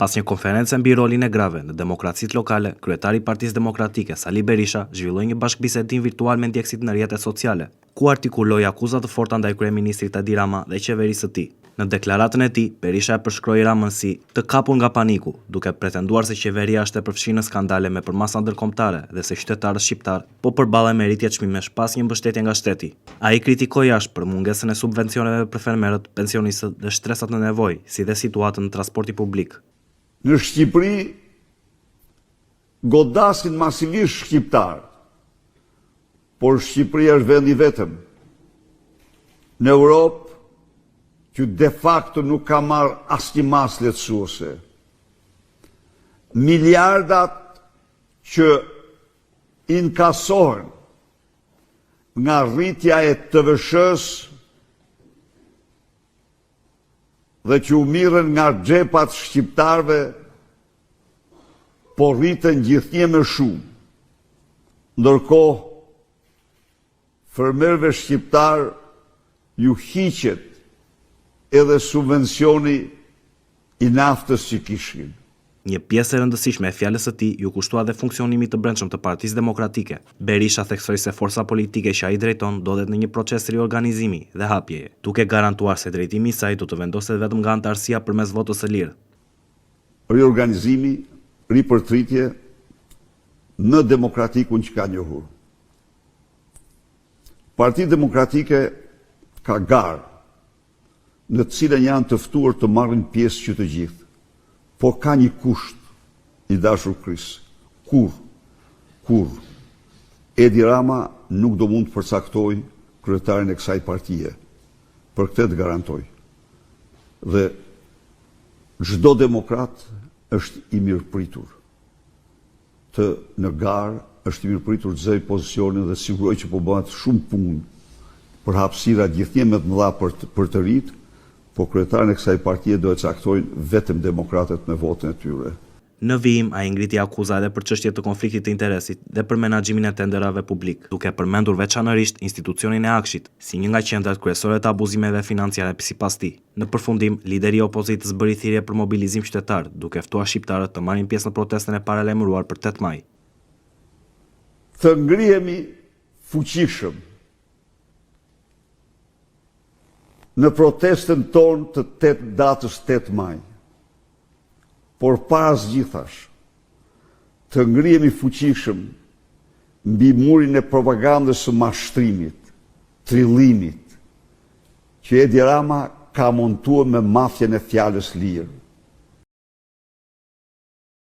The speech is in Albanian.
Pas një konferencë mbi rolin e grave në demokracitë lokale, kryetari i Partisë Demokratike Sali Berisha zhvilloi një bashkëbisedim virtual me ndjekësit në rrjetet sociale, ku artikuloi akuza të forta ndaj kryeministrit Edi Rama dhe qeverisë së tij. Në deklaratën e tij, Berisha e përshkroi Ramën si të kapur nga paniku, duke pretenduar se qeveria është e përfshirë në skandale me përmasa ndërkombëtare dhe se qytetarët shqiptar po përballen me rritje çmimesh pas një mbështetje nga shteti. Ai kritikoi ashpër mungesën e subvencioneve për fermerët, pensionistët dhe shtresat në nevojë, si dhe situatën në transporti publik. Në Shqipëri godasin masivisht shqiptar, por Shqipëria është vendi vetëm në Europë që de facto nuk ka marrë asnjë masë lehtësuese. Miliardat që inkasohen nga rritja e TVSH-s dhe që u mirën nga xhepat shqiptarëve, po rriten gjithnjë më shumë. Ndërkohë, fermerëve shqiptar ju hiqet edhe subvencioni i naftës që kishin. Një pjesë e rëndësishme e fjalës së tij ju kushtua dhe funksionimit të brendshëm të Partisë Demokratike. Berisha theksoi se forca politike që ai drejton ndodhet në një proces riorganizimi dhe hapjeje, duke garantuar se drejtimi i saj do të vendoset vetëm nga antarësia përmes votës së lirë. Riorganizimi, ripërtritje në demokratikun që ka njohur. Partia Demokratike ka garë në të cilën janë të ftuar të marrin pjesë që të gjithë. Por ka një kusht, i dashur Kris. Kur Edi Rama nuk do mund të përcaktoj kryetarin e kësaj partie. Për këtë të garantoj. Dhe çdo demokrat është i mirëpritur. Në garë është i mirëpritur të zëjë pozicionin dhe siguroj që po bëhet shumë punë për hapësira gjithnjë më të mëdha për të rritë, po kryetarin e kësaj partie do të caktojnë vetëm demokratët me votën e tyre. Në vijim, ai ngriti akuza edhe për çështje të konfliktit të interesit dhe për menaxhimin e tenderave publik, duke përmendur veçanërisht institucionin e Akshit, si një nga qendrat kryesore të abuzimeve financiare sipas tij. Në përfundim, lideri i opozitës bëri thirrje për mobilizim qytetar, duke ftuar shqiptarët të marrin pjesë në protestën e paralajmëruar për 8 maj. Të ngrihemi fuqishëm në protestën tonë të datës 8 maj. Por para zgjithash, të ngrihemi fuqishëm mbi murin e propagandës së mashtrimit, trillimit, që Edi Rama ka montuar me mafjen e fjalës lirë.